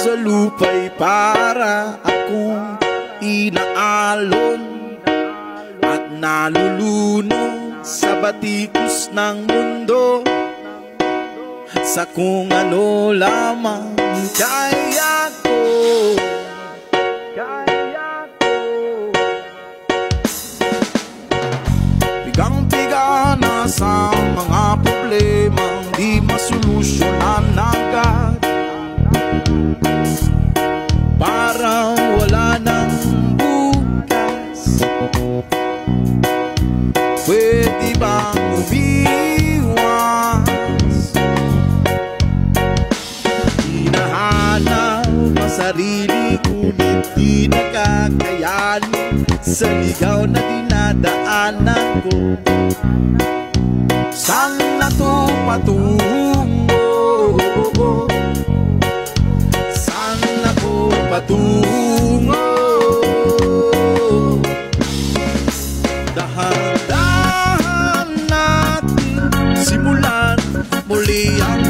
sa lupa'y para akong inaalon at nalulunod sa batikos ng mundo, sa kung ano lamang kaya ko. Pigang-piga na sa mga problemang di masolusyonan agad, parang wala nang bukas. Pwede bang umiwas? Hinahanap ang sarili, ngunit di nakakayanin sa ligaw na dinadaanan ko. Saan na to patungo? Saan na to patungo? Dahan-dahan natin simulan muli ang